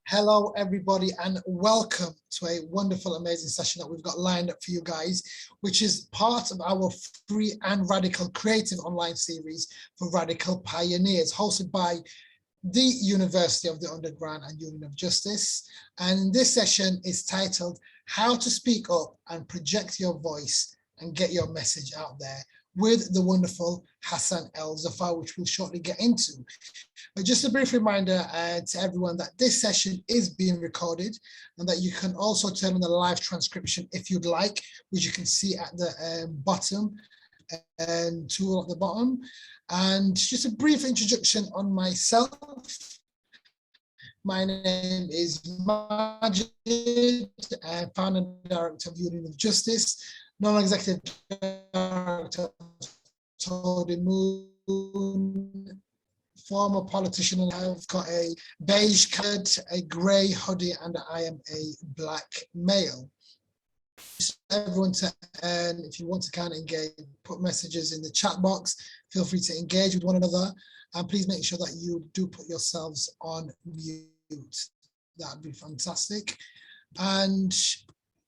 Hello, everybody, and welcome to a wonderful, amazing session that we've got lined up for you guys, which is part of our free and radical creative online series for radical pioneers, hosted by the University of the Underground and Union of Justice. And this session is titled How to Speak Up and Project Your Voice and Get Your Message Out There, with the wonderful Hassun El-Zafar, which we'll shortly get into. But just a brief reminder to everyone that this session is being recorded and that you can also turn on the live transcription if you'd like, which you can see at the bottom and tool at the bottom. And just a brief introduction on myself. My name is Majid, founder and director of Union of Justice, non-executive director of Toad Moon, former politician, and I've got a beige card, a grey hoodie, and I am a black male. Just everyone if you want to kind of engage, put messages in the chat box, feel free to engage with one another, and please make sure that you do put yourselves on mute. That'd be fantastic. And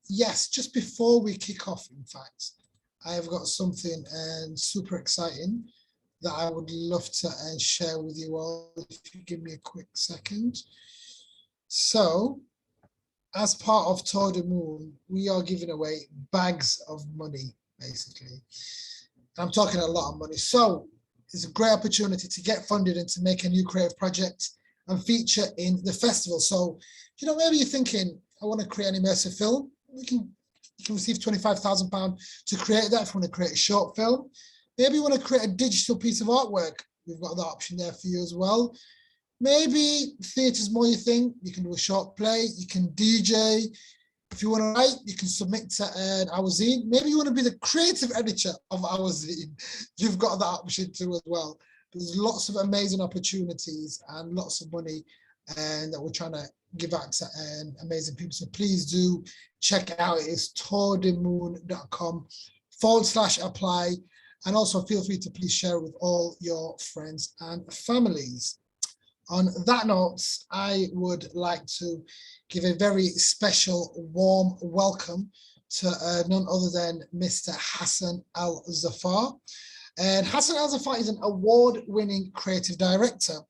yes, just before we kick off, in fact, I've got something super exciting that I would love to share with you all, if you give me a quick second. So, as part of Tour de Moon, we are giving away bags of money, basically. I'm talking a lot of money. So, it's a great opportunity to get funded and to make a new creative project and feature in the festival. So, you know, maybe you're thinking, I want to create an immersive film. You can receive £25,000 to create that if you want to create a short film. Maybe you want to create a digital piece of artwork. We've got that option there for you as well. Maybe theatre's more your thing. You can do a short play. You can DJ. If you want to write, you can submit to our zine. Maybe you want to be the creative editor of our zine. You've got that option too as well. There's lots of amazing opportunities and lots of money that we're trying to give out to amazing people. So please do check it out. It's tourdemoon.com/apply. And also feel free to please share with all your friends and families. On that note, I would like to give a very special warm welcome to none other than Mr. Hassun El-Zafar. And Hassun El-Zafar is an award-winning creative director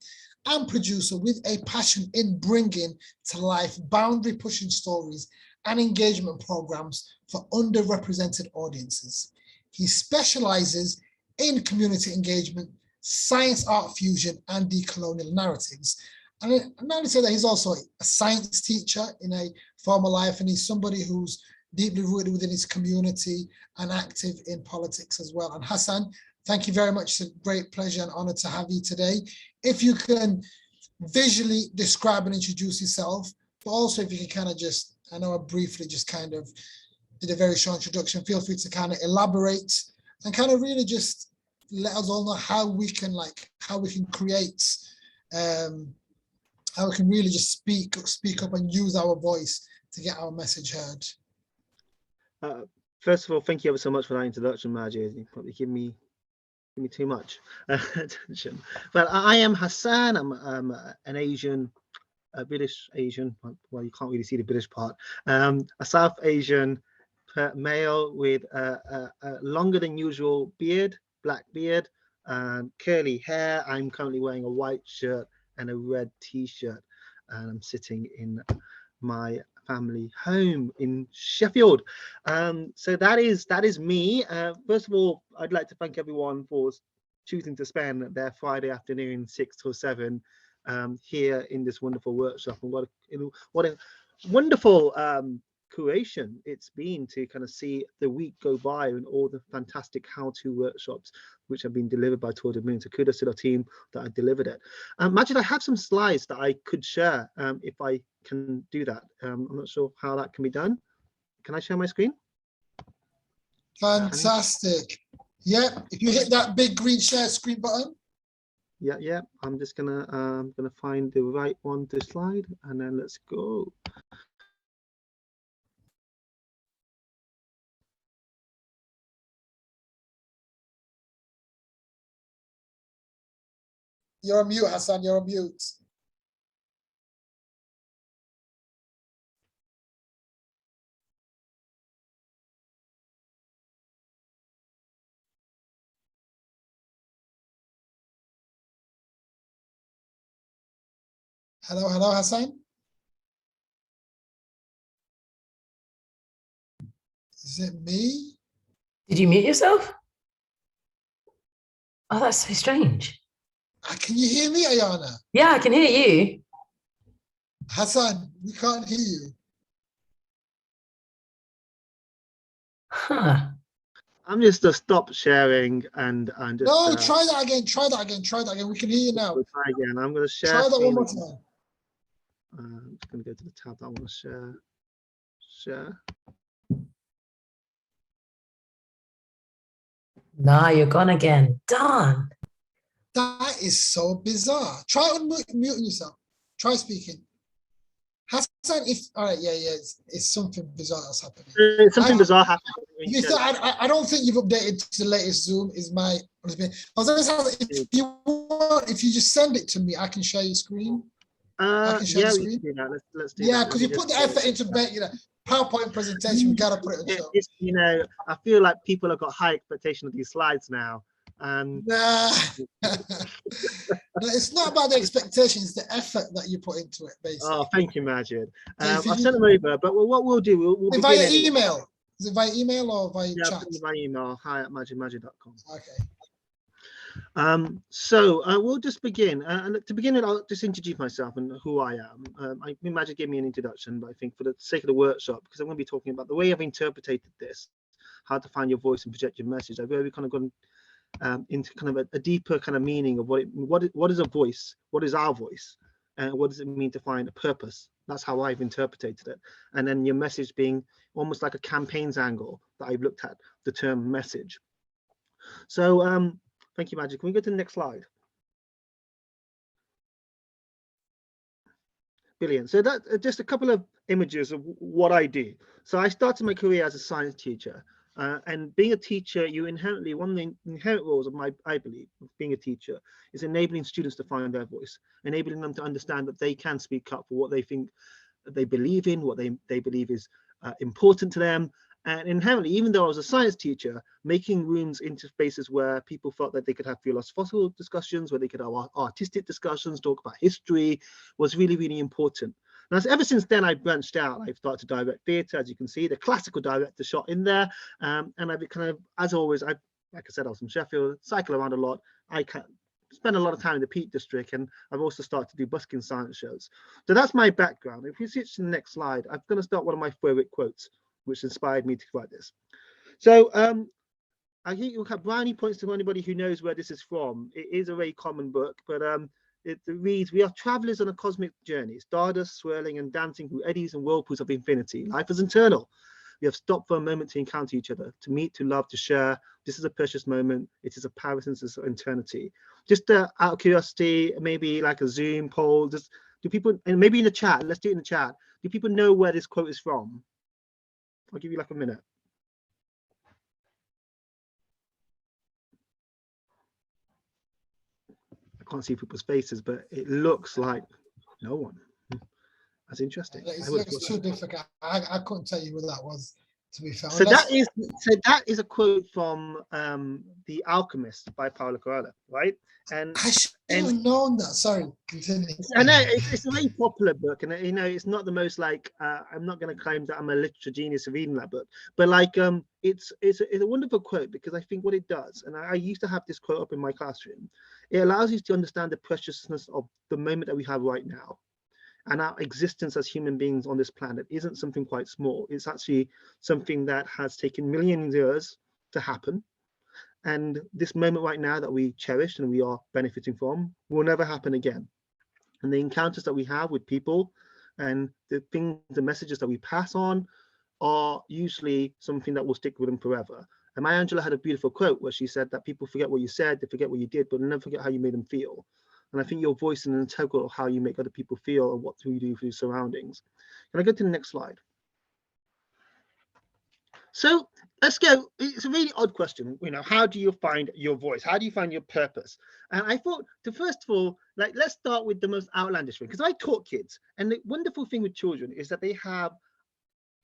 and producer with a passion in bringing to life boundary-pushing stories and engagement programs for underrepresented audiences. He specializes in community engagement, science, art fusion, and decolonial narratives. And not only say that, he's also a science teacher in a former life, and he's somebody who's deeply rooted within his community and active in politics as well. And Hassun, thank you very much. It's a great pleasure and honor to have you today. If you can visually describe and introduce yourself, but also if you can kind of just, I know I briefly just kind of did a very short introduction, feel free to kind of elaborate and kind of really just let us all know how we can create, how we can really just speak up and use our voice to get our message heard. First of all, thank you ever so much for that introduction, Majid. You probably give me too much attention. But I am Hassun. I'm an Asian, British Asian. Well, you can't really see the British part. A South Asian male with a longer than usual beard, black beard, and curly hair. I'm currently wearing a white shirt and a red t-shirt, and I'm sitting in my family home in Sheffield. So that is me. First of all, I'd like to thank everyone for choosing to spend their Friday afternoon 6 till 7 here in this wonderful workshop. And what a wonderful creation it's been to kind of see the week go by and all the fantastic how-to workshops which have been delivered by Tour de Moon. So kudos to the team that delivered it. Majid, I have some slides that I could share if I can do that. I'm not sure how that can be done. Can I share my screen? Fantastic. Yeah, if you hit that big green share screen button. Yeah. I'm just gonna find the right one to slide, and then let's go. You're on mute, Hassun. You're on mute. Hello, hello, Hassan. Is it me? Did you mute yourself? Oh, that's so strange. Can you hear me, Ayana? Yeah, I can hear you. Hassan, we can't hear you. Huh. I'm just to stop sharing and just. No, try that again. Try that again. Try that again. We can hear you now. Try again. I'm going to share. Try that one more screen. time. I'm just going to go to the tab that I want to share. Share. Nah, you're gone again. Darn. That is so bizarre. Try unmuting yourself. Try speaking. Hassan, all right, yeah, it's something bizarre that's happening. Something bizarre happened. I don't think you've updated to the latest Zoom. Is my opinion. I was going to say, if you just send it to me, I can share your screen. Yeah, we can do that. Let's do that. Yeah, because you put the effort into making a PowerPoint presentation. We gotta put it on show. You know, I feel like people have got high expectation of these slides now. Nah. No, it's not about the expectation, it's the effort that you put into it, basically. Oh, thank you, Majid. I've sent them over, but what we'll do, we'll via email. Is it via email or via chat? Yeah, via email, hi@magidmagic.com. Okay. So we'll just begin. And to begin with, I'll just introduce myself and who I am. I think Majid gave me an introduction, but I think for the sake of the workshop, because I'm going to be talking about the way I've interpreted this, how to find your voice and project your message, I've really kind of gone into kind of a deeper kind of meaning of what is a voice, what is our voice, and what does it mean to find a purpose. That's how I've interpreted it. And then your message being almost like a campaigns angle that I've looked at the term message. So thank you, Majid. Can we go to the next slide? Brilliant. So that just a couple of images of what I do. So I started my career as a science teacher. And being a teacher, you inherently, one of the inherent roles of I believe, of being a teacher is enabling students to find their voice, enabling them to understand that they can speak up for what they think they believe in, what they believe is important to them. And inherently, even though I was a science teacher, making rooms into spaces where people felt that they could have philosophical discussions, where they could have artistic discussions, talk about history, was really, really important. Now, ever since then, I branched out. I've started to direct theatre, as you can see, the classical director shot in there. And I've kind of, as always, like I said, I was from Sheffield, cycle around a lot. I spend a lot of time in the Peak District, and I've also started to do busking science shows. So that's my background. If we switch to the next slide, I'm going to start one of my favorite quotes, which inspired me to write this. So I think you'll have brownie points to anybody who knows where this is from. It is a very common book, but it reads, "We are travelers on a cosmic journey, stardust swirling and dancing through eddies and whirlpools of infinity. Life is eternal. We have stopped for a moment to encounter each other, to meet, to love, to share. This is a precious moment. It is a parasynthesis of eternity." Just out of curiosity, maybe like a Zoom poll, do people, and maybe in the chat, let's do it in the chat, do people know where this quote is from? I'll give you like a minute. I can't see people's faces, but it looks like no one. That's interesting. It looks too difficult. I couldn't tell you what that was, to be fair. So that is a quote from The Alchemist by Paulo Coelho, right? And I should have known that. Sorry, continue. I know it's a very popular book, and you know it's not the most like I'm not going to claim that I'm a literature genius for reading that book, but like it's a wonderful quote, because I think what it does, and I used to have this quote up in my classroom, it allows you to understand the preciousness of the moment that we have right now. And our existence as human beings on this planet isn't something quite small. It's actually something that has taken millions of years to happen. And this moment right now that we cherish and we are benefiting from will never happen again. And the encounters that we have with people and the things, the messages that we pass on are usually something that will stick with them forever. And Maya Angelou had a beautiful quote where she said that people forget what you said, they forget what you did, but they never forget how you made them feel. And I think your voice is an integral of how you make other people feel and what you do for your surroundings. Can I go to the next slide? So let's go. It's a really odd question. You know, how do you find your voice? How do you find your purpose? And I thought to first of all, like, let's start with the most outlandish thing, because I taught kids, and the wonderful thing with children is that they have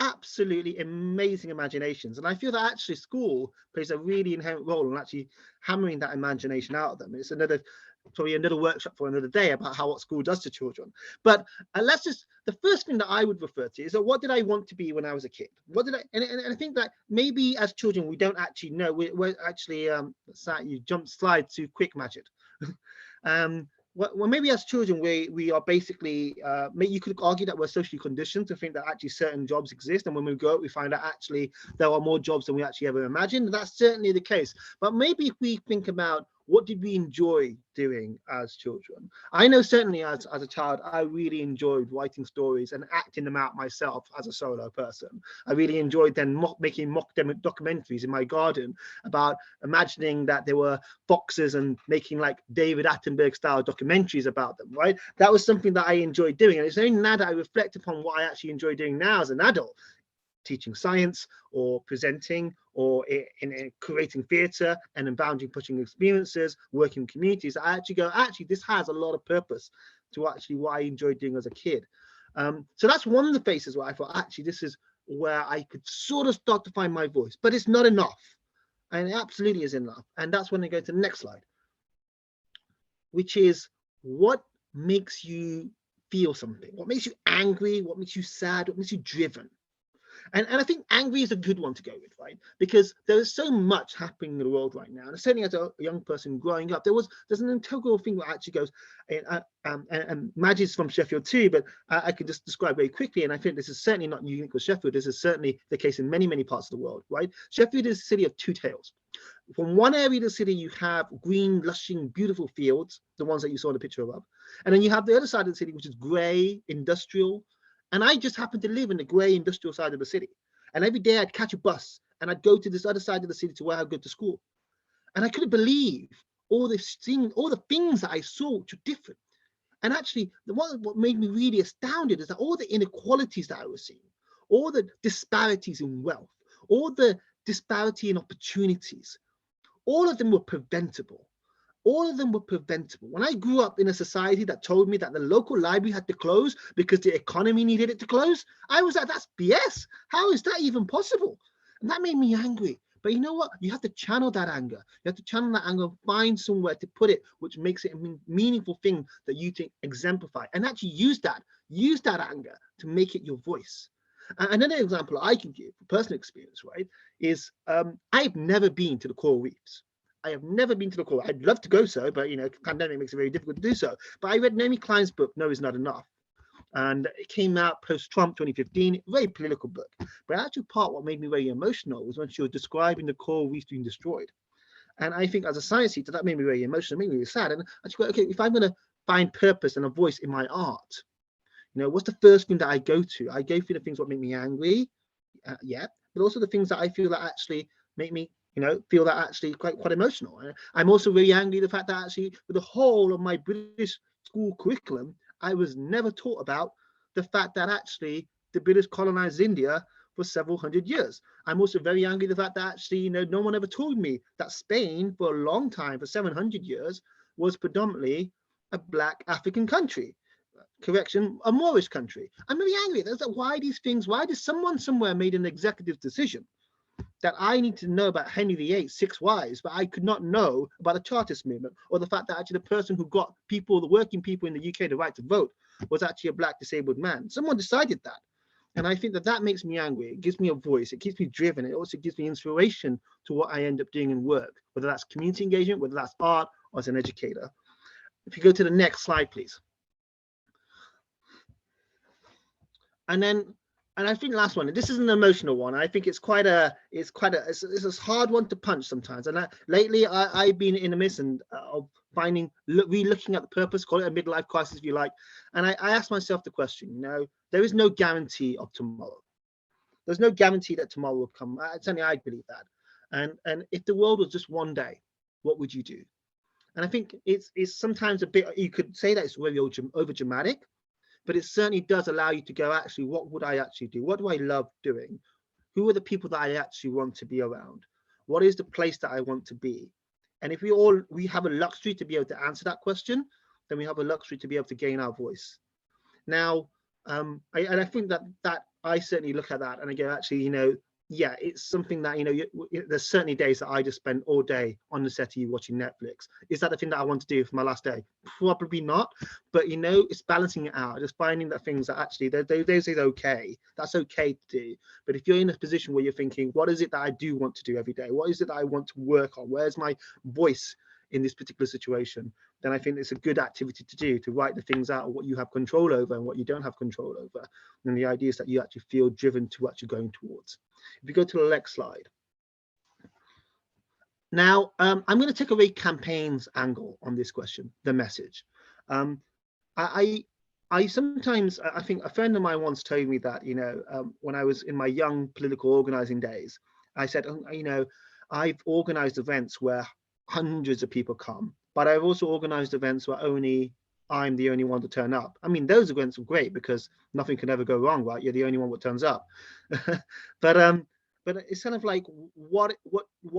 absolutely amazing imaginations, and I feel that actually school plays a really inherent role in actually hammering that imagination out of them. It's another probably another workshop for another day about what school does to children. But the first thing that I would refer to is that what did I want to be when I was a kid? What did I, and I think that maybe as children, we don't actually know. We're actually, you jumped slide too quick, Majid. Well, maybe as children, we are basically, you could argue that we're socially conditioned to think that actually certain jobs exist. And when we go out, we find that actually there are more jobs than we actually ever imagined. And that's certainly the case. But maybe if we think about what did we enjoy doing as children? I know certainly as a child, I really enjoyed writing stories and acting them out myself as a solo person. I really enjoyed then making mock documentaries in my garden about imagining that there were foxes and making like David Attenborough style documentaries about them, right? That was something that I enjoyed doing. And it's only now that I reflect upon what I actually enjoy doing now as an adult, teaching science or presenting or in creating theatre and in boundary pushing experiences, working in communities, I actually go, actually, this has a lot of purpose to actually what I enjoyed doing as a kid. So that's one of the places where I thought, actually, this is where I could sort of start to find my voice, but it's not enough. And it absolutely is enough. And that's when I go to the next slide, which is what makes you feel something? What makes you angry? What makes you sad? What makes you driven? And I think angry is a good one to go with, right? Because there is so much happening in the world right now. And certainly as a young person growing up, there's an integral thing that actually goes, and Magid's from Sheffield too, but I could just describe very quickly. And I think this is certainly not unique with Sheffield. This is certainly the case in many, many parts of the world, right? Sheffield is a city of two tales. From one area of the city, you have green, lushing, beautiful fields, the ones that you saw in the picture above. And then you have the other side of the city, which is grey, industrial. And I just happened to live in the grey industrial side of the city. And every day I'd catch a bus and I'd go to this other side of the city to where I'd go to school. And I couldn't believe all the things that I saw which were different. And actually, what made me really astounded is that all the inequalities that I was seeing, all the disparities in wealth, all the disparity in opportunities, all of them were preventable. All of them were preventable. When I grew up in a society that told me that the local library had to close because the economy needed it to close, I was like, that's BS. How is that even possible? And that made me angry. But you know what? You have to channel that anger. You have to channel that anger, find somewhere to put it, which makes it a meaningful thing that you think exemplify, and actually use that anger to make it your voice. Another example I can give, personal experience, right, is I've never been to the coral reefs. I have never been to the coral. I'd love to go so, but pandemic makes it very difficult to do so. But I read Naomi Klein's book, No Is Not Enough. And it came out post-Trump 2015, very political book. But actually what made me very emotional was when she was describing the coral reefs being destroyed. And I think as a science teacher, that made me very emotional, made me really sad. And I just go, okay, if I'm going to find purpose and a voice in my art, what's the first thing that I go to? I go through the things that make me angry, but also the things that I feel that actually make me feel that actually quite emotional. I'm also very angry the fact that actually with the whole of my British school curriculum, I was never taught about the fact that actually the British colonized India for several hundred years. I'm also very angry the fact that actually, no one ever told me that Spain for a long time, for 700 years, was predominantly a Black African country. Correction, a Moorish country. I'm very angry. That's why these things, why does someone somewhere made an executive decision that I need to know about Henry VIII, 6 wives, but I could not know about the Chartist movement, or the fact that actually the person who got the working people in the UK the right to vote was actually a Black disabled man. Someone decided that. And I think that makes me angry. It gives me a voice. It keeps me driven. It also gives me inspiration to what I end up doing in work, whether that's community engagement, whether that's art, or as an educator. If you go to the next slide, please. And I think last one, this is an emotional one. I think it's a hard one to punch sometimes. And lately I've been in the midst of re-looking at the purpose, call it a midlife crisis if you like. And I asked myself the question, there is no guarantee of tomorrow. There's no guarantee that tomorrow will come. Certainly I believe that. And if the world was just one day, what would you do? And I think it's sometimes a bit, you could say that it's really over dramatic, but it certainly does allow you to go, actually, what would I actually do? What do I love doing? Who are the people that I actually want to be around? What is the place that I want to be? And if we have a luxury to be able to answer that question, then we have a luxury to be able to gain our voice. Now, I think that I certainly look at that and I go, actually, yeah, it's something that, there's certainly days that I just spend all day on the settee watching Netflix. Is that the thing that I want to do for my last day? Probably not. But, it's balancing it out, just finding that things that actually, those is okay. That's okay to do. But if you're in a position where you're thinking, what is it that I do want to do every day? What is it that I want to work on? Where's my voice in this particular situation? Then I think it's a good activity to do, to write the things out of what you have control over and what you don't have control over. And the idea is that you actually feel driven to what you're going towards. If you go to the next slide. Now, I'm going to take a very campaigns angle on this question, the message. I sometimes, I think a friend of mine once told me that, when I was in my young political organizing days, I said, I've organized events where hundreds of people come, but I've also organized events where I'm the only one to turn up. I mean, those events are great because nothing can ever go wrong, right? You're the only one that turns up. But it's kind of like, what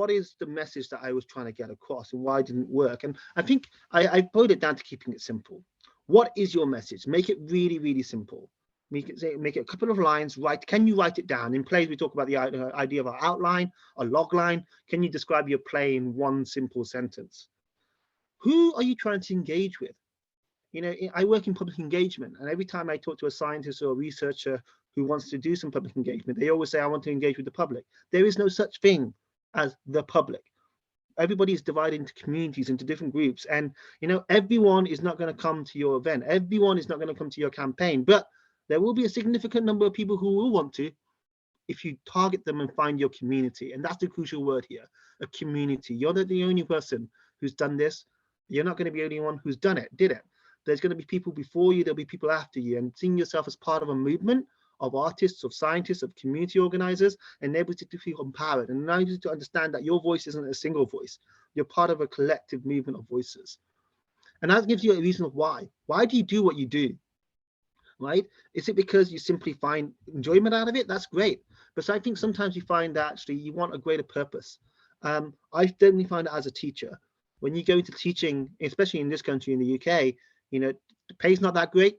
is the message that I was trying to get across, and why didn't it work? And I think I boiled it down to keeping it simple. What is your message? Make it really, really simple. Make it a couple of lines. Can you write it down? In plays, we talk about the idea of an outline, a log line. Can you describe your play in one simple sentence? Who are you trying to engage with? I work in public engagement, and every time I talk to a scientist or a researcher who wants to do some public engagement, they always say, I want to engage with the public. There is no such thing as the public. Everybody is divided into communities, into different groups, and everyone is not going to come to your event. Everyone is not going to come to your campaign, but there will be a significant number of people who will want to, if you target them and find your community. And that's the crucial word here, a community. You're not the only person who's done this. You're not going to be the only one who's did it. There's going to be people before you, there'll be people after you, and seeing yourself as part of a movement of artists, of scientists, of community organizers, enables you to feel empowered and allows you to understand that your voice isn't a single voice. You're part of a collective movement of voices. And that gives you a reason of why. Why do you do what you do? Right? Is it because you simply find enjoyment out of it? That's great. But I think sometimes you find that actually you want a greater purpose. I definitely find that as a teacher, when you go into teaching, especially in this country, in the UK, the pay's not that great.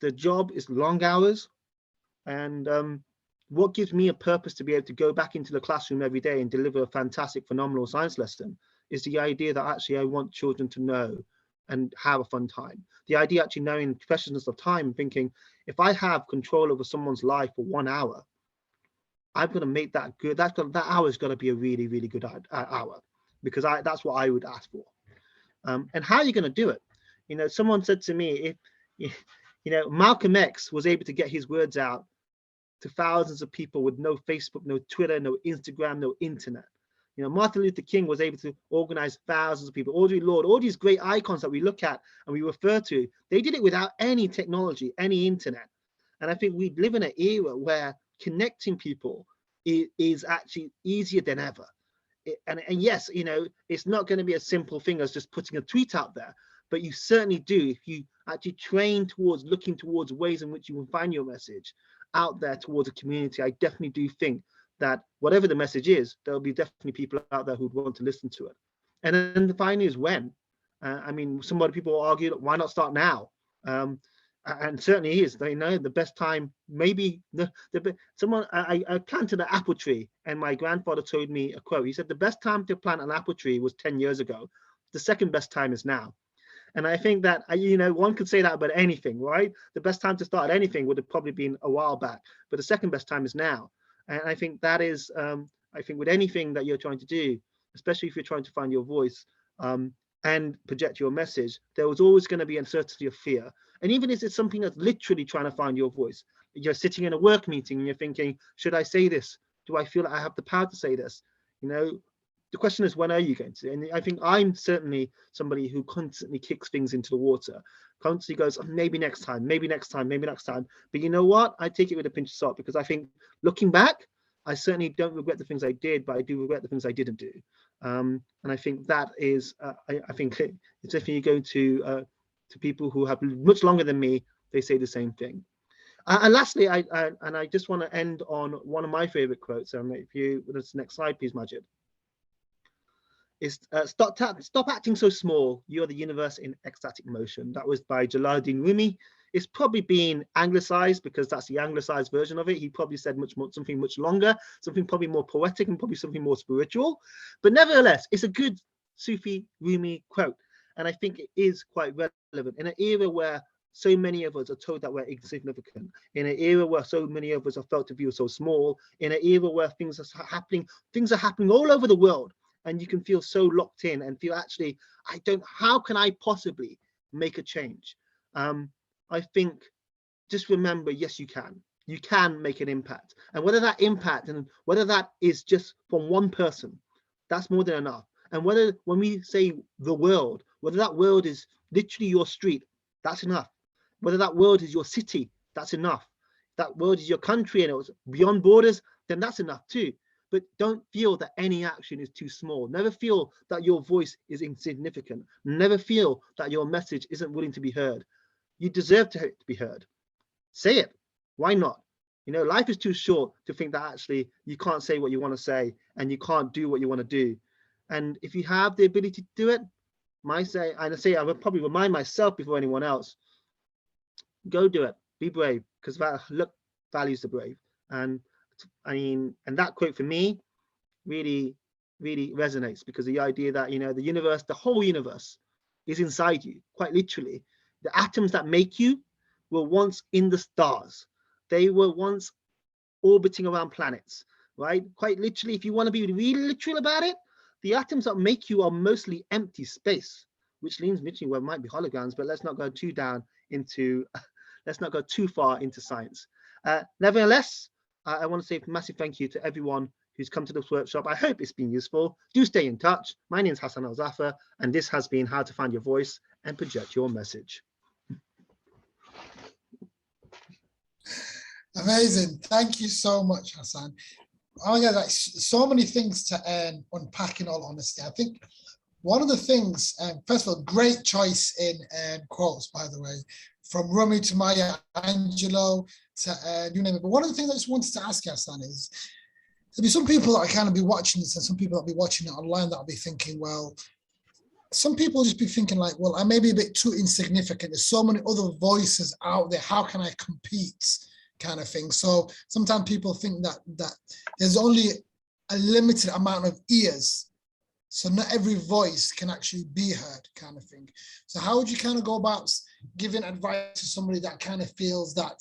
The job is long hours. And what gives me a purpose to be able to go back into the classroom every day and deliver a fantastic, phenomenal science lesson is the idea that actually I want children to know and have a fun time. The idea actually knowing preciousness of time and thinking, if I have control over someone's life for 1 hour, I'm going to make that good. That hour has got to be a really, really good hour, because that's what I would ask for. And how are you going to do it? Someone said to me, Malcolm X was able to get his words out to thousands of people with no Facebook, no Twitter, no Instagram, no internet. Martin Luther King was able to organize thousands of people. Audre Lorde, all these great icons that we look at and we refer to, they did it without any technology, any internet. And I think we live in an era where connecting people is actually easier than ever. And yes, it's not going to be a simple thing as just putting a tweet out there, but you certainly do if you actually train towards looking towards ways in which you will find your message out there towards a community. I definitely do think that whatever the message is, there'll be definitely people out there who'd want to listen to it. And then the final is when. I mean, people argue, why not start now? And certainly is. The best time, maybe I planted an apple tree, and my grandfather told me a quote. He said, the best time to plant an apple tree was 10 years ago. The second best time is now. And I think that, one could say that about anything, right? The best time to start anything would have probably been a while back, but the second best time is now. And I think that is, I think with anything that you're trying to do, especially if you're trying to find your voice and project your message, there was always going to be uncertainty of fear. And even if it's something that's literally trying to find your voice, you're sitting in a work meeting and you're thinking, should I say this? Do I feel like I have the power to say this? The question is, when are you going to? And I think I'm certainly somebody who constantly kicks things into the water, constantly goes, maybe next time, maybe next time, maybe next time. But you know what? I take it with a pinch of salt, because I think looking back, I certainly don't regret the things I did, but I do regret the things I didn't do. And I think that is, I think it's definitely going to people who have much longer than me, they say the same thing. And lastly, I just want to end on one of my favorite quotes. If you, this next slide, please, Majid. Is stop acting so small. You are the universe in ecstatic motion. That was by Jalaluddin Rumi. It's probably been anglicized because that's the anglicized version of it. He probably said something much longer, something probably more poetic and probably something more spiritual. But nevertheless, it's a good Sufi Rumi quote. And I think it is quite relevant in an era where so many of us are told that we're insignificant, in an era where so many of us are felt to be so small, in an era where things are happening all over the world, and you can feel so locked in and feel actually, how can I possibly make a change? I think just remember, yes, you can make an impact. And whether that impact and whether that is just from one person, that's more than enough. And when we say the world, whether that world is literally your street, that's enough. Whether that world is your city, that's enough. If that world is your country and it was beyond borders, then that's enough too. But don't feel that any action is too small. Never feel that your voice is insignificant. Never feel that your message isn't willing to be heard. You deserve to be heard. Say it. Why not? Life is too short to think that actually you can't say what you want to say and you can't do what you want to do. And if you have the ability to do it, I would probably remind myself before anyone else, go do it. Be brave, because look values the brave. And that quote for me really, really resonates, because the idea that, the universe, the whole universe is inside you, quite literally. The atoms that make you were once in the stars. They were once orbiting around planets, right? Quite literally, if you want to be really literal about it, the atoms that make you are mostly empty space, which leads literally where it might be holograms, but let's not go too far into science. Nevertheless, I want to say a massive thank you to everyone who's come to this workshop. I hope it's been useful. Do stay in touch. My name is Hassun El-Zafar, and this has been How to Find Your Voice and Project Your Message. Amazing. Thank you so much, Hassan. Oh yeah, like so many things to unpack, in all honesty. I think one of the things, first of all, great choice in quotes, by the way, from Rumi to Maya Angelou to you name it. But one of the things I just wanted to ask you, Hassan, is there'll be some people that are kind of be watching this and some people that'll be watching it online that'll be thinking, well, some people just be thinking like, well, I may be a bit too insignificant. There's so many other voices out there. How can I compete? Kind of thing. So sometimes people think that there's only a limited amount of ears, so not every voice can actually be heard, kind of thing. So how would you kind of go about giving advice to somebody that kind of feels that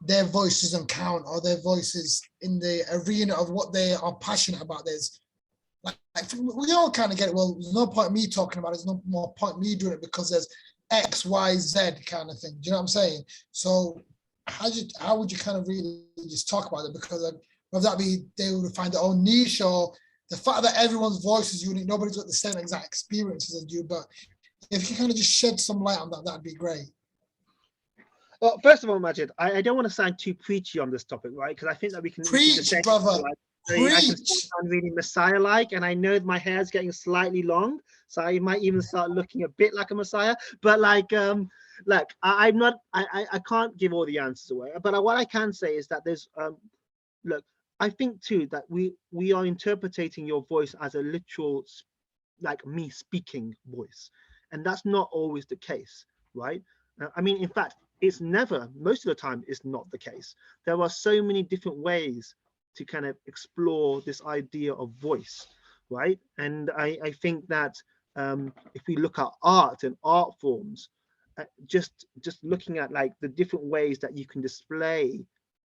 their voice doesn't count, or their voice is in the arena of what they are passionate about? There's like we all kind of get it. Well, there's no point me talking about it. There's no more point me doing it because there's X, Y, Z kind of thing. Do you know what I'm saying? So how would you kind of really just talk about it? Because whether that be they would find their own niche, or the fact that everyone's voice is unique, nobody's got the same exact experiences as you. But if you kind of just shed some light on that, that'd be great. Well, first of all, Majid, I don't want to sound too preachy on this topic, right? Because I think that we can preach, brother. Preach. I can sound really Messiah-like, and I know my hair's getting slightly long, so I might even start looking a bit like a Messiah. But I'm not. I can't give all the answers away. But what I can say is that there's look. I think too that we are interpreting your voice as a literal, like me speaking voice, and that's not always the case, right? I mean, in fact, it's never. Most of the time, it's not the case. There are so many different ways to kind of explore this idea of voice, right? And I think that if we look at art and art forms, just looking at like the different ways that you can display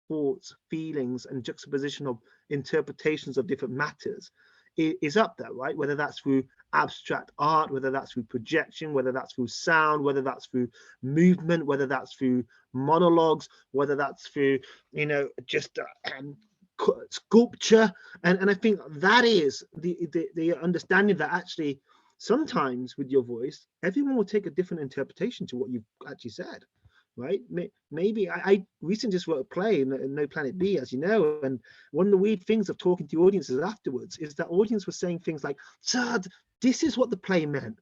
thoughts, feelings, and juxtaposition of interpretations of different matters is up there, right? Whether that's through abstract art, whether that's through projection, whether that's through sound, whether that's through movement, whether that's through monologues, whether that's through, just sculpture. And I think that is the understanding that actually sometimes with your voice, everyone will take a different interpretation to what you've actually said, right? Maybe I recently just wrote a play in No Planet B, as you know, and one of the weird things of talking to audiences afterwards is that audience was saying things like, "Sad, this is what the play meant."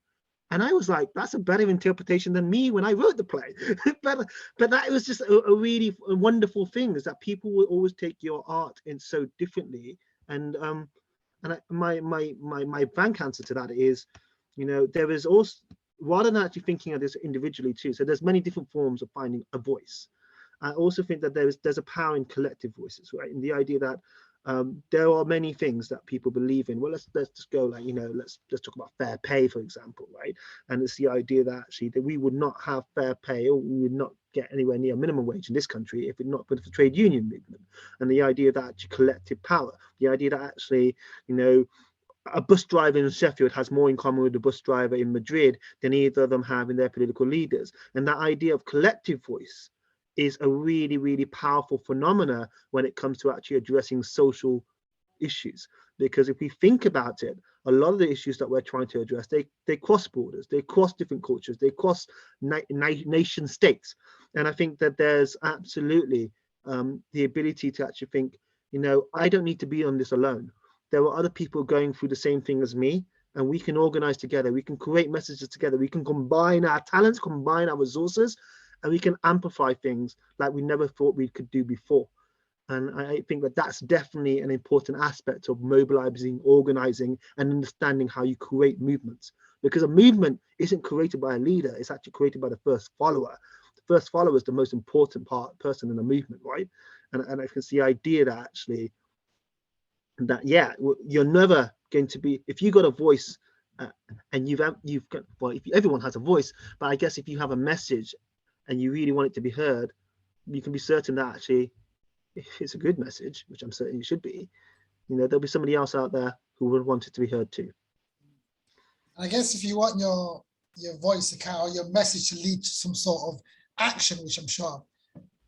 And I was like, that's a better interpretation than me when I wrote the play. but that was just a really wonderful thing, is that people will always take your art in so differently. And my frank answer to that is, there is also rather than actually thinking of this individually too. So there's many different forms of finding a voice. I also think that there's a power in collective voices, right? And the idea that there are many things that people believe in. Well, let's just go like, let's talk about fair pay, for example, right? And it's the idea that actually that we would not have fair pay, or we would not get anywhere near minimum wage in this country if it not been for the trade union movement. And the idea that actually collective power, the idea that actually, a bus driver in Sheffield has more in common with a bus driver in Madrid than either of them have in their political leaders. And that idea of collective voice is a really, really powerful phenomena when it comes to actually addressing social issues. Because if we think about it, a lot of the issues that we're trying to address, they cross borders, they cross different cultures, they cross nation states. And I think that there's absolutely the ability to actually think, I don't need to be on this alone. There are other people going through the same thing as me, and we can organize together. We can create messages together. We can combine our talents, combine our resources, and we can amplify things like we never thought we could do before. And I think that that's definitely an important aspect of mobilizing, organizing, and understanding how you create movements. Because a movement isn't created by a leader, it's actually created by the first follower. The first follower is the most important person in a movement, right? And I think it's the idea that actually, that, yeah, you're never going to be, if you got a voice and you've got, well, everyone has a voice, but I guess if you have a message and you really want it to be heard, you can be certain that actually, if it's a good message, which I'm certain it should be, there'll be somebody else out there who would want it to be heard too. I guess if you want your voice to count, or your message to lead to some sort of action, which I'm sure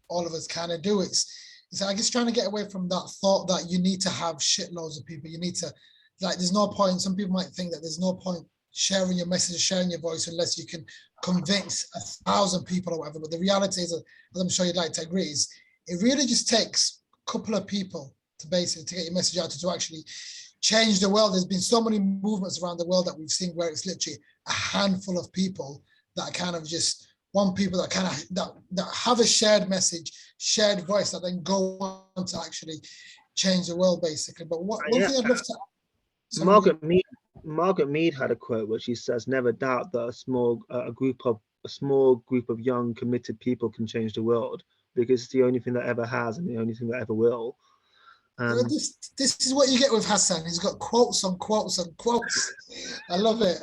all of us kind of do, it's I guess trying to get away from that thought that you need to have shitloads of people. You need to, like, there's no point. Some people might think that there's no point sharing your message, sharing your voice, unless you can convince 1,000 people or whatever. But the reality is, as I'm sure you'd like to agree, is it really just takes a couple of people to basically to get your message out to actually change the world. There's been so many movements around the world that we've seen where it's literally a handful of people that kind of just people that kind of that have a shared message, shared voice that then go on to actually change the world, basically. But one thing I'd love to. Margaret Mead had a quote where she says, "Never doubt that a small group of young committed people can change the world, because it's the only thing that ever has and the only thing that ever will." This is what you get with Hassan. He's got quotes on quotes on quotes. I love it.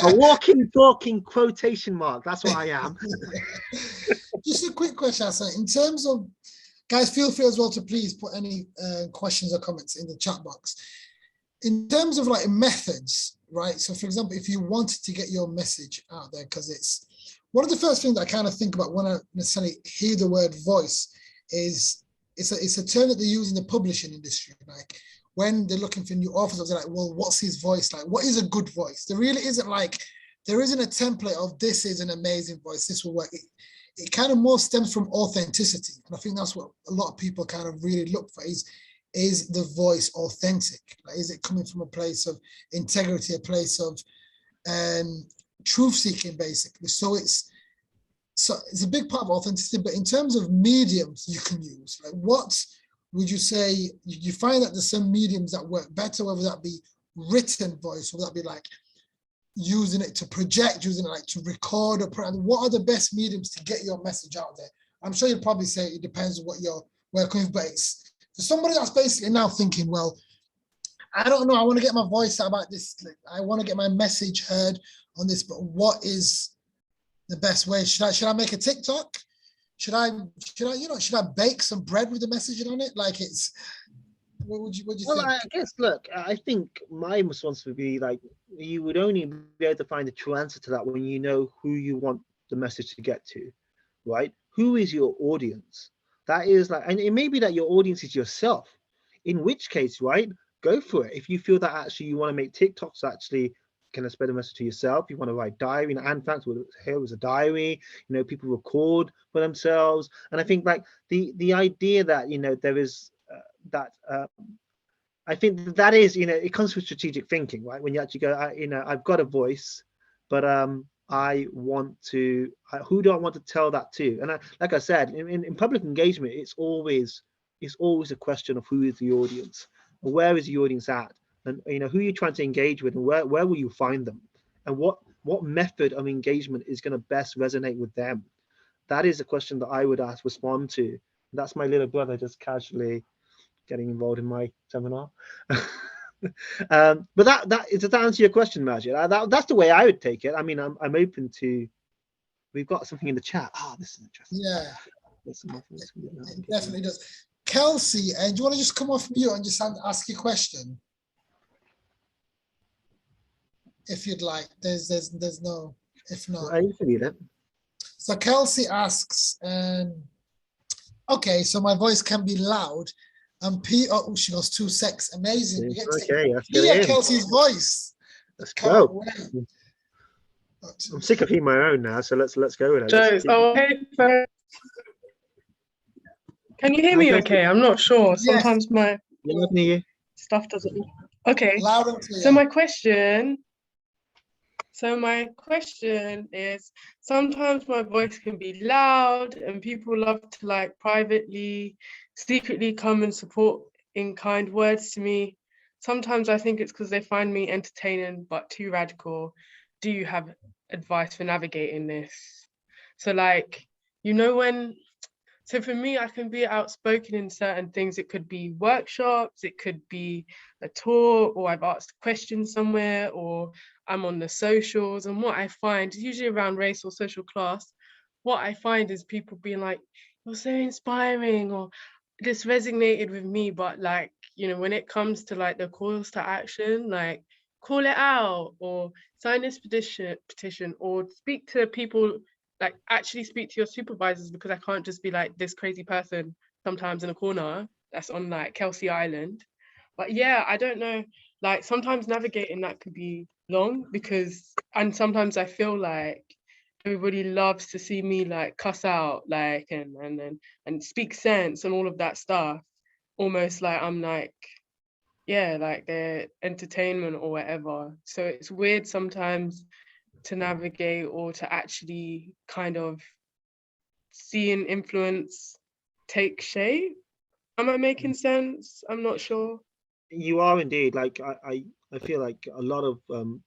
A walking, talking quotation mark. That's what I am. Just a quick question, Hassan. In terms of, guys, feel free as well to please put any questions or comments in the chat box. In terms of like methods, right? So for example, if you wanted to get your message out there, because it's one of the first things that I kind of think about when I necessarily hear the word voice is it's a term that they use in the publishing industry. Like when they're looking for new authors, they're like, well, what's his voice like? What is a good voice? There really isn't there isn't a template of this is an amazing voice, this will work. It kind of more stems from authenticity. And I think that's what a lot of people kind of really look for is the voice authentic? Like, is it coming from a place of integrity, a place of truth seeking, basically? So it's a big part of authenticity. But in terms of mediums you can use, like what would you say you find that there's some mediums that work better, whether that be written voice, or that be like using it to project, using it like to record, or what are the best mediums to get your message out there? I'm sure you'd probably say it depends on what you're working with, but it's for somebody that's basically now thinking, well, I don't know, I want to get my voice out about this, I want to get my message heard on this, but what is the best way? Should I make a TikTok? Should I bake some bread with the message on it? Like, it's, what do you well, think? I guess, look, I think my response would be like, you would only be able to find the true answer to that when you know who you want the message to get to, right? Who is your audience? That is like, and it may be that your audience is yourself, in which case, right, go for it. If you feel that actually you want to make TikToks actually kind of spread a message to yourself, you want to write diary, and in fact, here was a diary, people record for themselves. And I think like the idea that, there is I think that is, it comes with strategic thinking, right? When you actually go, I've got a voice, but I want to, who do I want to tell that to? And like I said, in public engagement, it's always a question of who is the audience, where is the audience at, and who you're trying to engage with, and where will you find them, and what what method of engagement is going to best resonate with them? That is a question that I would respond to. That's my little brother just casually getting involved in my seminar. But that is to answer your question, Majid. That's the way I would take it. I mean, I'm open to. We've got something in the chat. This is interesting. Yeah, it definitely does. Kelsey, and do you want to just come off mute and just ask your question, if you'd like? There's no, if not. I can read it. So Kelsey asks, okay, so my voice can be loud. And oh, she goes 2 secs. Amazing. Okay, let's get hear it in. Kelsey's voice. Let's Can't go. wait. I'm sick of hearing my own now, so let's go with it. Joe, okay, so can you hear me okay? I'm not sure. Sometimes my stuff doesn't. Okay. Loud and clear. So my question is, sometimes my voice can be loud and people love to like privately, secretly come and support in kind words to me. Sometimes I think it's because they find me entertaining but too radical. Do you have advice for navigating this? So like, so for me, I can be outspoken in certain things. It could be workshops, it could be a talk, or I've asked a question somewhere, or I'm on the socials. And what I find, usually around race or social class, what I find is people being like, you're so inspiring, or this resonated with me. But like, when it comes to like the calls to action, like call it out, or sign this petition, or speak to people, like actually speak to your supervisors, because I can't just be like this crazy person sometimes in a corner that's on like Kelsey Island. But yeah, I don't know, like sometimes navigating that could be long, and sometimes I feel like everybody loves to see me like cuss out, like and speak sense and all of that stuff, almost like I'm like, yeah, like their entertainment or whatever. So it's weird sometimes to navigate or to actually kind of see an influence take shape. Am I making sense? I'm not sure. You are indeed. Like I feel like a lot of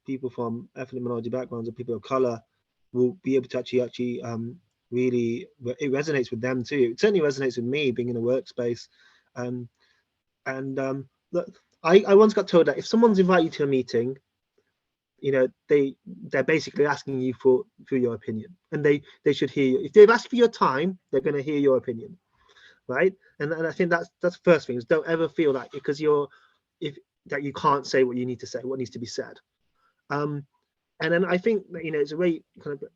people from ethnic minority backgrounds and people of color will be able to actually really, it resonates with them too. It certainly resonates with me being in a workspace. Look, I once got told that if someone's invited you to a meeting, they're basically asking you for your opinion, and they should hear you. If they've asked for your time, they're going to hear your opinion, right? And I think that's the first thing, is don't ever feel that because that you can't say what you need to say, what needs to be said. And then I think it's a way kind of,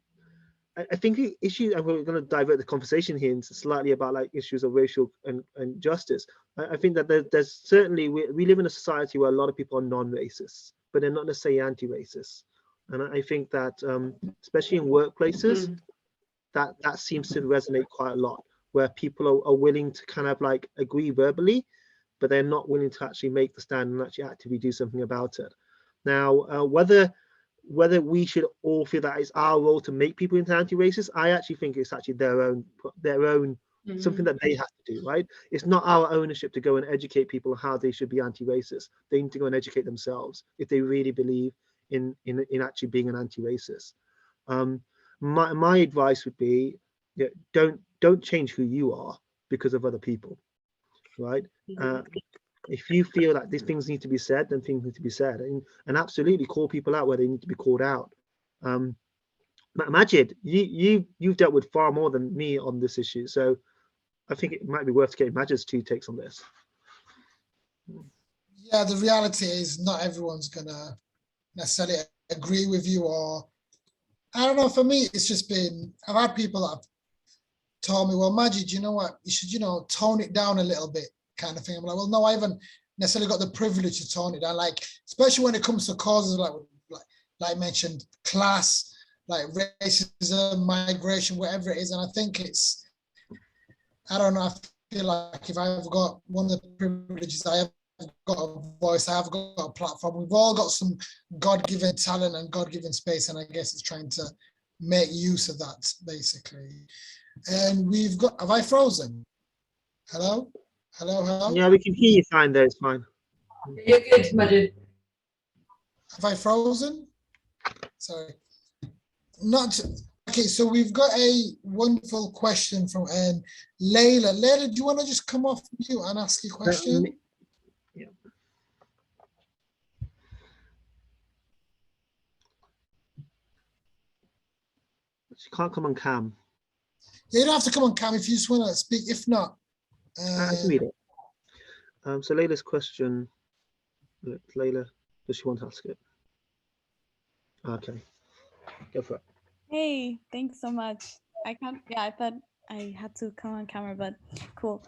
I think the issue, and we're going to divert the conversation here into slightly about like issues of racial and justice. I think that there's certainly, we live in a society where a lot of people are non-racist, but they're not necessarily anti-racist. And I think that especially in workplaces, that seems to resonate quite a lot, where people are willing to kind of like agree verbally, but they're not willing to actually make the stand and actually actively do something about it. Now, whether we should all feel that it's our role to make people into anti-racist, I actually think it's actually their own something that they have to do, right? It's not our ownership to go and educate people on how they should be anti-racist. They need to go and educate themselves if they really believe in actually being an anti-racist. My advice would be, don't change who you are because of other people, right? If you feel that these things need to be said, then things need to be said, and absolutely call people out where they need to be called out. Majid, you've dealt with far more than me on this issue, so I think it might be worth getting Majid's 2 takes on this. Yeah, the reality is not everyone's gonna necessarily agree with you, or I don't know. For me, it's just been, I've had people that have told me, well, Majid, you know what, you should, tone it down a little bit, kind of thing. I'm like, well, no, I haven't necessarily got the privilege to tone it down, like, especially when it comes to causes like I mentioned, class, like racism, migration, whatever it is. And I think it's, I don't know, I feel like if I've got one of the privileges, I have got a voice, I have got a platform. We've all got some God-given talent and God-given space, and I guess it's trying to make use of that, basically. And we've got, have I frozen? Hello? Hello? Yeah, we can hear you fine there, it's fine. You're good, Majid. Have I frozen? Sorry. not okay. So we've got a wonderful question from Layla. Layla, do you want to just come off mute and ask your question? Yeah. She can't come on cam. Yeah, you don't have to come on cam if you just want to speak. If not, I can read it. So Layla's question. Look, Layla, does she want to ask it? Okay, go for it. Hey, thanks so much. I thought I had to come on camera, but cool.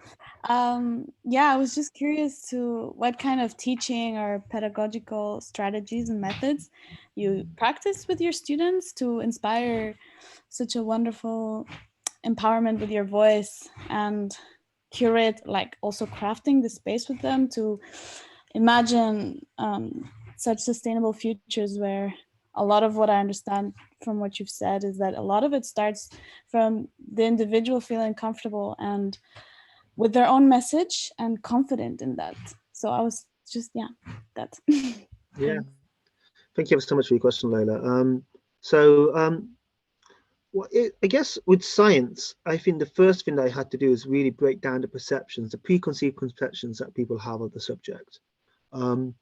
Yeah, I was just curious to what kind of teaching or pedagogical strategies and methods you practice with your students to inspire such a wonderful empowerment with your voice and curate, like also crafting the space with them to imagine such sustainable futures where a lot of what I understand from what you've said is that a lot of it starts from the individual feeling comfortable and with their own message and confident in that. So I was just, that. Yeah, Thanks. thank you so much for your question, Layla. Well, I guess with science, I think the first thing that I had to do is really break down the perceptions, the preconceived conceptions that people have of the subject. And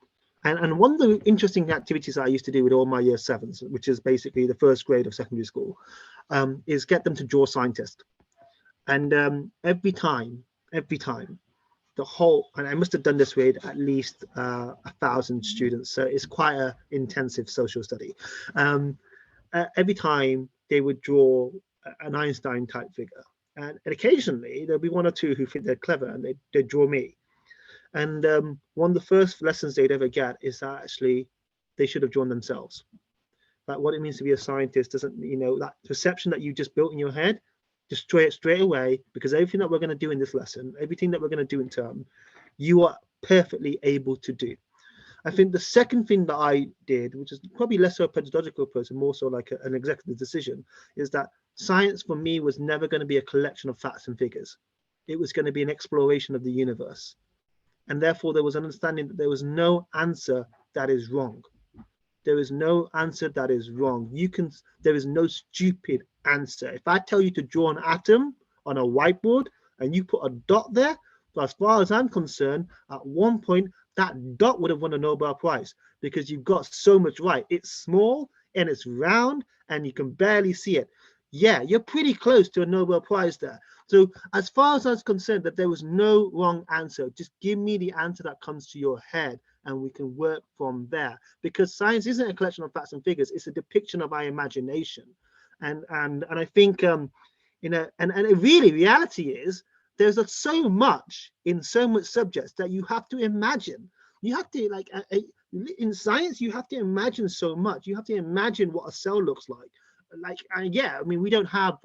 one of the interesting activities I used to do with all my year sevens, which is basically the first grade of secondary school, is get them to draw scientists. And every time, the whole, and I must have done this with at least 1,000 students, so it's quite an intensive social study. Every time they would draw an Einstein type figure, and occasionally there'll be one or two who think they're clever and they draw me. And one of the first lessons they'd ever get is that actually they should have drawn themselves. Like what it means to be a scientist doesn't, that perception that you just built in your head, just straight away, because everything that we're going to do in this lesson, everything that we're going to do in term, you are perfectly able to do. I think the second thing that I did, which is probably less so a pedagogical person, more so like an executive decision, is that science for me was never going to be a collection of facts and figures. It was going to be an exploration of the universe. And therefore there was an understanding that there was no answer that is wrong. There is no answer that is wrong. There is no stupid answer. If I tell you to draw an atom on a whiteboard and you put a dot there, so as far as I'm concerned, at one point, that dot would have won a Nobel Prize because you've got so much right. It's small and it's round and you can barely see it. Yeah, you're pretty close to a Nobel Prize there. So as far as I was concerned, that there was no wrong answer. Just give me the answer that comes to your head and we can work from there. Because science isn't a collection of facts and figures. It's a depiction of our imagination. And I think, and really reality is, there's so much in so much subjects that you have to imagine. You have to, like, in science, you have to imagine so much. You have to imagine what a cell looks like. Yeah, I mean, we don't have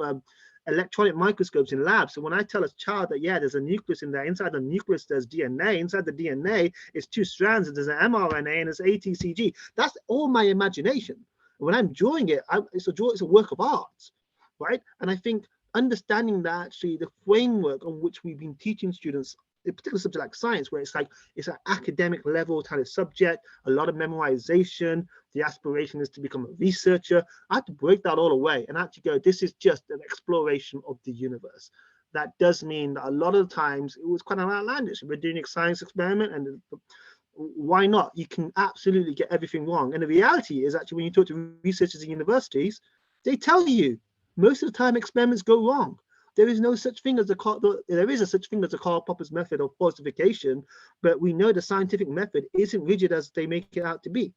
electronic microscopes in labs. So when I tell a child that, yeah, there's a nucleus in there, inside the nucleus, there's DNA. Inside the DNA, it's 2 strands, and there's an mRNA, and it's ATCG. That's all my imagination. When I'm drawing it, it's a work of art, right? And I think understanding that actually the framework on which we've been teaching students, a particular subject like science, where it's an academic level kind of subject, a lot of memorization, the aspiration is to become a researcher. I had to break that all away and actually go, this is just an exploration of the universe. That does mean that a lot of the times it was quite an outlandish. We're doing a science experiment, and why not? You can absolutely get everything wrong. And the reality is actually when you talk to researchers in universities, they tell you most of the time experiments go wrong. There is no such thing as there is a such thing as a Karl Popper's method of falsification, but we know the scientific method isn't rigid as they make it out to be.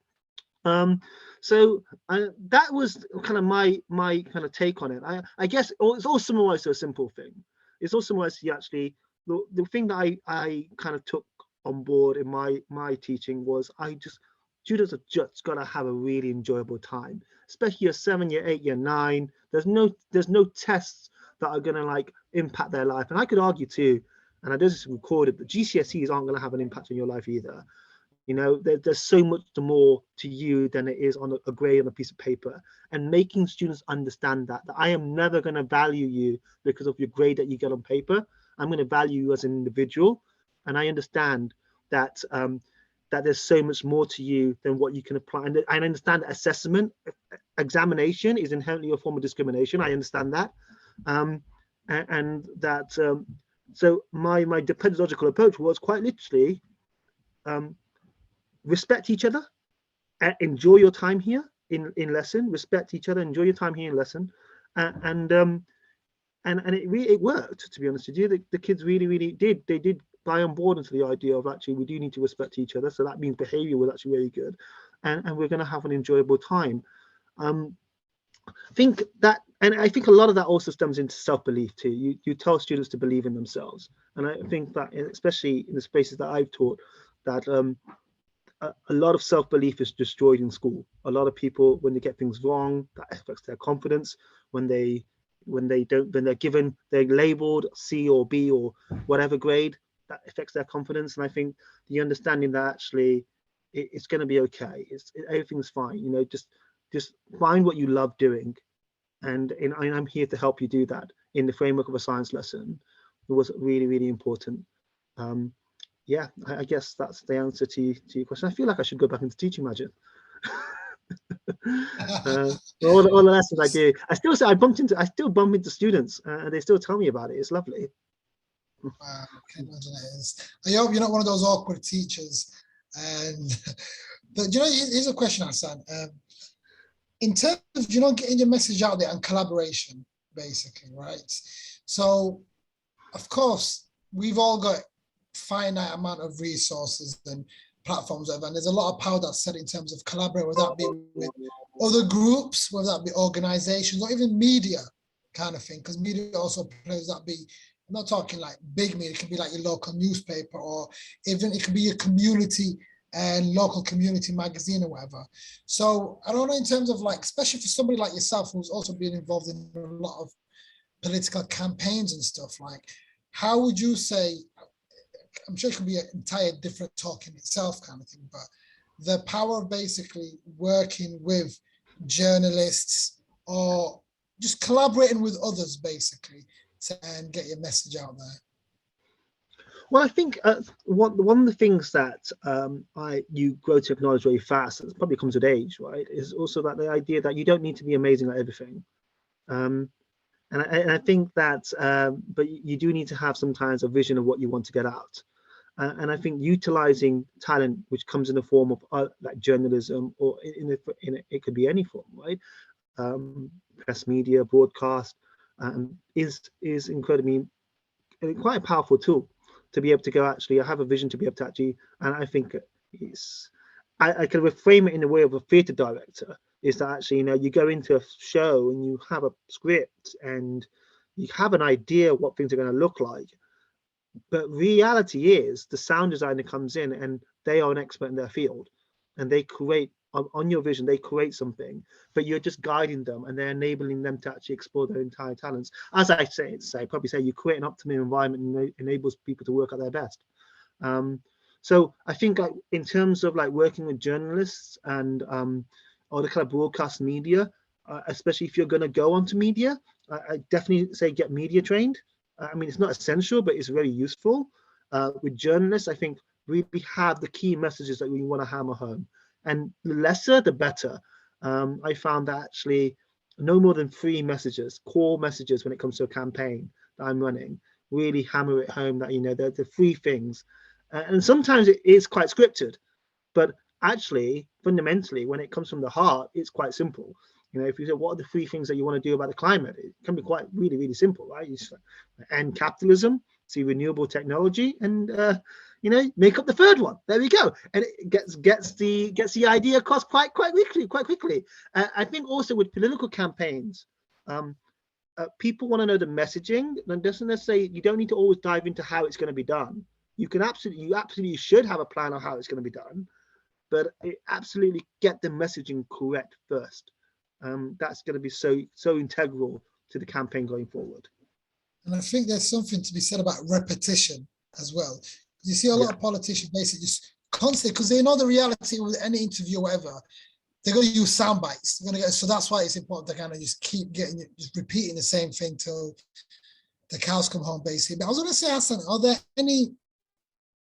So that was kind of my kind of take on it. I guess it's all summarized to a simple thing. It's all summarized to actually the thing that I kind of took on board in my teaching was students have just got to have a really enjoyable time, especially year 7, year 8, year 9. There's no tests that are going to like impact their life. And I could argue too, and I just recorded, but GCSEs aren't going to have an impact on your life either. There's so much more to you than it is on a grade on a piece of paper, and making students understand that I am never going to value you because of your grade that you get on paper. I'm going to value you as an individual. And I understand that that there's so much more to you than what you can apply. And I understand that assessment, examination is inherently a form of discrimination. I understand that. And that, so my pedagogical approach was quite literally respect each other, enjoy your time here in lesson, respect each other, enjoy your time here in lesson. And it worked, to be honest with you. The kids really did. They did buy on board into the idea of actually we do need to respect each other. So that means behavior was actually really good, and we're going to have an enjoyable time. I think a lot of that also stems into self-belief too. You tell students to believe in themselves, and I think that especially in the spaces that I've taught, that a lot of self-belief is destroyed in school. A lot of people, when they get things wrong, that affects their confidence. When they're labeled C or B or whatever grade, that affects their confidence. And I think the understanding that actually it's going to be okay, everything's fine, you know, just find what you love doing, and I'm here to help you do that in the framework of a science lesson. It was really important. Yeah, I guess that's the answer to your question. I feel like I should go back into teaching, Majid. all the lessons I do, I still bump into students, and they still tell me about it. It's lovely. Wow, I can imagine it is. I hope you're not one of those awkward teachers. And but you know, here's a question, Hassan. In terms of, you know, getting your message out there and collaboration, basically, right? So, of course, we've all got finite amount of resources and platforms, and there's a lot of power that's set in terms of collaborating, whether that be with other groups, whether that be organizations, or even media kind of thing, because media also plays that be. I'm not talking like big media, it can be like your local newspaper, or even it could be your community and local community magazine or whatever. So I don't know, in terms of like, especially for somebody like yourself who's also been involved in a lot of political campaigns and stuff, like how would you say, I'm sure it could be an entire different talk in itself kind of thing, but the power of basically working with journalists or just collaborating with others basically and get your message out there. Well, I think one of the things that you grow to acknowledge very fast, and it probably comes with age, right, is also that the idea that you don't need to be amazing at everything. And I think that, but you do need to have sometimes a vision of what you want to get out. And I think utilizing talent, which comes in the form of like journalism, or it could be any form, right? Press media, broadcast, is incredibly quite a powerful tool to be able to go, actually, I have a vision to be able to actually, and I think I can reframe it in the way of a theatre director, is that actually, you know, you go into a show and you have a script and you have an idea what things are going to look like. But reality is the sound designer comes in and they are an expert in their field, and they create on your vision, they create something, but you're just guiding them and they're enabling them to actually explore their entire talents. As I probably say you create an optimum environment and enables people to work at their best. So I think like in terms of like working with journalists and or the kind of broadcast media, especially if you're going to go onto media, I definitely say get media trained. I mean, it's not essential, but it's very useful. With journalists, I think we have the key messages that we want to hammer home, and the lesser, the better. I found that actually no more than 3 messages, core messages, when it comes to a campaign that I'm running, really hammer it home that, you know, the 3 things. And sometimes it is quite scripted, but actually, fundamentally, when it comes from the heart, it's quite simple. You know, if you say, what are the 3 things that you want to do about the climate? It can be quite really simple, right? You just end capitalism, see renewable technology, and you know, make up the 3rd one. There we go, and it gets the idea across quite quickly. I think also with political campaigns, people want to know the messaging. And doesn't necessarily, you don't need to always dive into how it's going to be done. You absolutely should have a plan on how it's going to be done, but absolutely get the messaging correct first. That's going to be so integral to the campaign going forward. And I think there's something to be said about repetition as well. You see a lot of politicians basically just constantly, because they know the reality with any interview or whatever, they're going to use sound bites. So that's why it's important to kind of just keep just repeating the same thing till the cows come home, basically. But I was going to say, Hassan, are there any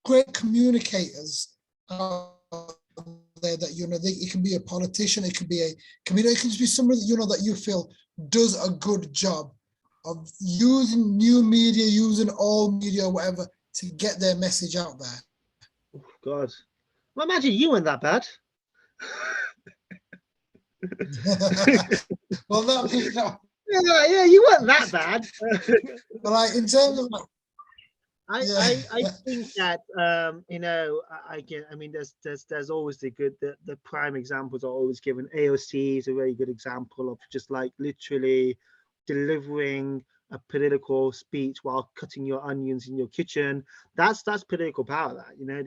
great communicators out there that, you know, it can be a politician, it could be a comedian, it can just be someone that, you know, that you feel does a good job of using new media, using old media, whatever, to get their message out there. Oh, God. Well, imagine you weren't that bad. Well, no, you know, Yeah, you weren't that bad. but like in terms of like, I think that you know, I mean there's always the prime examples are always given. AOC is a very good example of just like literally delivering a political speech while cutting your onions in your kitchen. That's political power, that, you know,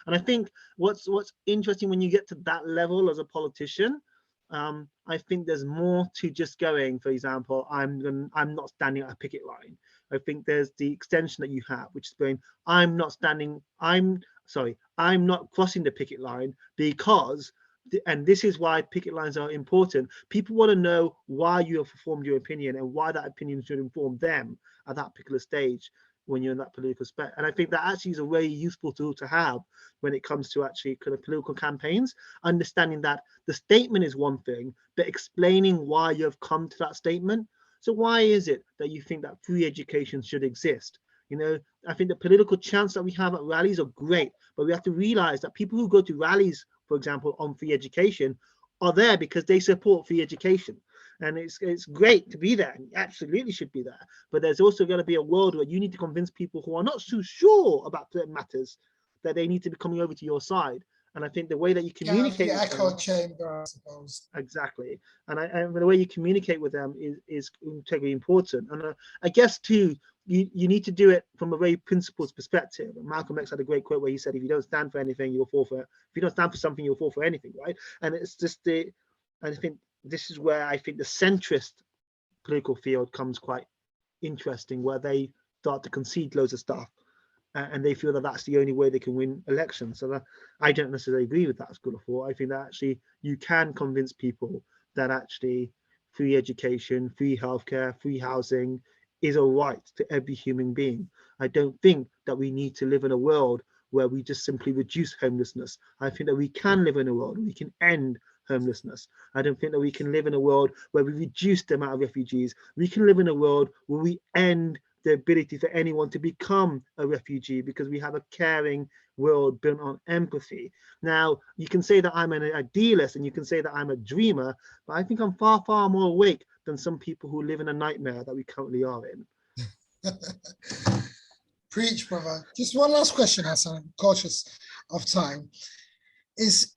and I think what's interesting when you get to that level as a politician, I think there's more to just going, for example, I'm not standing at a picket line. I think there's the extension that you have, which is going, I'm not crossing the picket line because, and this is why picket lines are important. People want to know why you have formed your opinion and why that opinion should inform them at that particular stage when you're in that political space. And I think that actually is a very useful tool to have when it comes to actually kind of political campaigns, understanding that the statement is one thing, but explaining why you have come to that statement. So why is it that you think that free education should exist? You know, I think the political chants that we have at rallies are great, but we have to realize that people who go to rallies, for example, on free education, are there because they support free education. And it's great to be there, and you absolutely should be there. But there's also going to be a world where you need to convince people who are not so sure about certain matters that they need to be coming over to your side. And I think the way that you communicate the with echo them, chamber, I suppose. exactly, and the way you communicate with them is integrally important. And I guess too, you need to do it from a very principles perspective. And Malcolm X had a great quote where he said, "If you don't stand for anything, you'll fall for it. If you don't stand for something, you'll fall for anything." Right? And it's just and I think this is where I think the centrist political field comes quite interesting, where they start to concede loads of stuff, and they feel that that's the only way they can win elections. So I don't necessarily agree with that school of thought. I think that actually you can convince people that actually free education, free healthcare, free housing is a right to every human being. I don't think that we need to live in a world where we just simply reduce homelessness. I think that we can live in a world where we can end homelessness. I don't think that we can live in a world where we reduce the amount of refugees. We can live in a world where we end the ability for anyone to become a refugee, because we have a caring world built on empathy. Now, you can say that I'm an idealist and you can say that I'm a dreamer, but I think I'm far, far more awake than some people who live in a nightmare that we currently are in. Preach, brother. Just one last question, Hassan, cautious of time. Is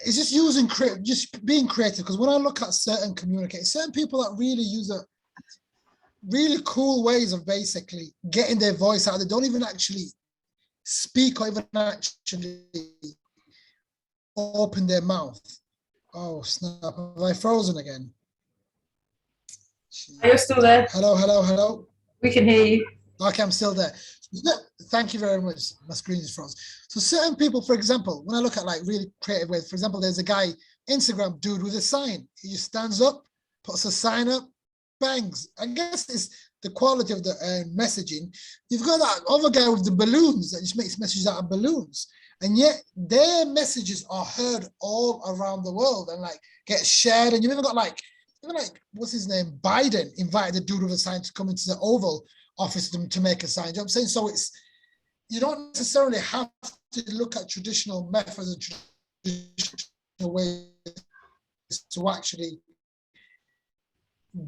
just using just being creative, because when I look at certain communicators, certain people that really use really cool ways of basically getting their voice out, they don't even actually speak or even actually open their mouth. Oh snap, have I frozen again? Are you still there? Hello. We can hear you. Okay, I'm still there. Thank you very much. My screen is frozen. So certain people, for example, when I look at like really creative ways, for example, there's a guy, Instagram dude with a sign. He just stands up, puts a sign up, bangs. I guess it's the quality of the messaging. You've got that other guy with the balloons that just makes messages out of balloons. And yet their messages are heard all around the world and like get shared. And you've even got like, what's his name? Biden invited the dude with a sign to come into the Oval Office to make a sign. You know what I'm saying? So you don't necessarily have to look at traditional methods and traditional ways to actually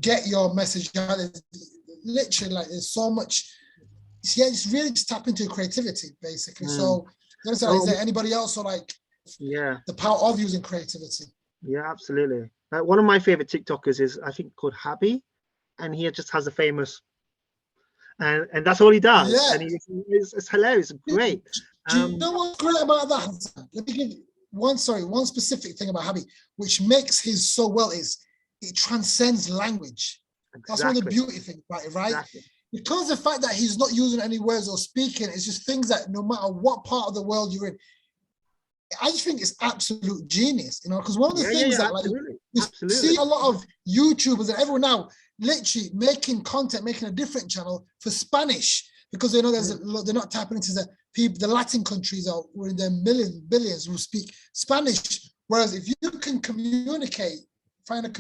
get your message out. Literally, like there's so much. Yeah, it's really just tap into creativity, basically. So, is there anybody else or like the power of using creativity? Yeah, absolutely. Like one of my favorite TikTokers is, I think, called Happy, and he just has a famous, and that's all he does. Yeah. And it's hilarious, great. Do you know what's great about that? Let me give you one specific thing about Happy, which makes his so well is it transcends language. Exactly. That's one of the beauty things about it, right? Exactly. Because the fact that he's not using any words or speaking, it's just things that no matter what part of the world you're in, I just think it's absolute genius, you know, because one of the things that you see a lot of YouTubers and everyone now literally making content, making a different channel for Spanish, because they know they're not tapping into the people, the Latin countries are in their billions who speak Spanish. Whereas if you can communicate, find a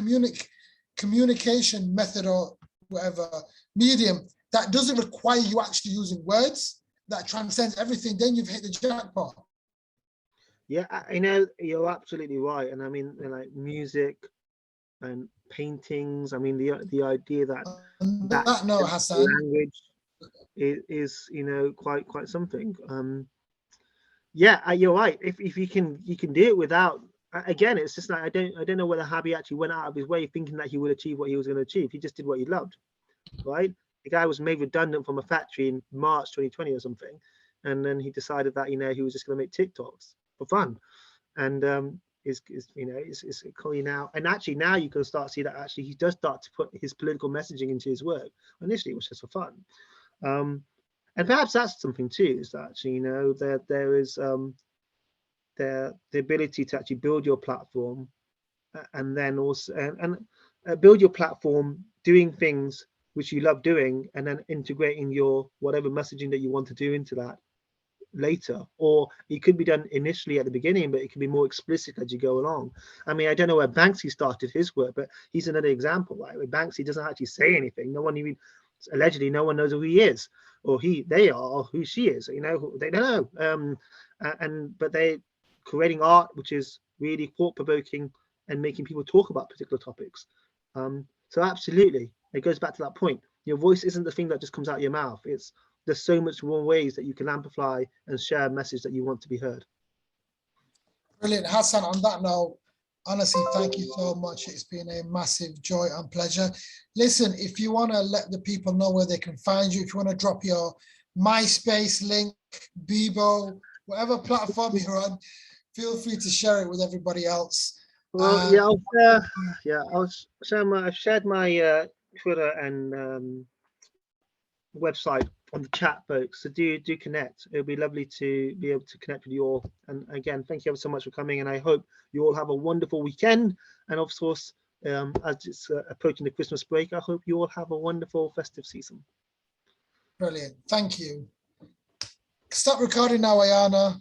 communication method or whatever medium that doesn't require you actually using words, that transcends everything, then you've hit the jackpot. Yeah, I know you're absolutely right. And I mean, like music and paintings. I mean, the idea that On that note, Hassan, language is quite something. Yeah, you're right. If you can do it without, again, it's just like I don't know whether Habib actually went out of his way thinking that he would achieve what he was going to achieve. He just did what he loved, right? The guy was made redundant from a factory in March 2020 or something, and then he decided that he was just going to make TikToks for fun, and is calling now. And actually now you can start to see that actually he does start to put his political messaging into his work. Initially it was just for fun, and perhaps that's something too, is that actually that there is the ability to actually build your platform, and then also and build your platform doing things which you love doing, and then integrating your whatever messaging that you want to do into that later. Or it could be done initially at the beginning, but it can be more explicit as you go along. I mean, I don't know where Banksy started his work, but he's another example, right? Where Banksy doesn't actually say anything. No one even, allegedly, no one knows who he is, or they are, or who she is. They don't know. But they creating art which is really thought-provoking and making people talk about particular topics. So absolutely, it goes back to that point. Your voice isn't the thing that just comes out of your mouth. There's so much more ways that you can amplify and share a message that you want to be heard. Brilliant. Hassan, on that note, honestly, thank you so much. It's been a massive joy and pleasure. Listen, if you want to let the people know where they can find you, if you want to drop your MySpace link, Bebo, whatever platform you're on, feel free to share it with everybody else. Well, I've shared my Twitter and website on the chat, folks. So do connect. It'll be lovely to be able to connect with you all. And again, thank you ever so much for coming. And I hope you all have a wonderful weekend. And of course, as it's approaching the Christmas break, I hope you all have a wonderful festive season. Brilliant. Thank you. Stop recording now, Ayana.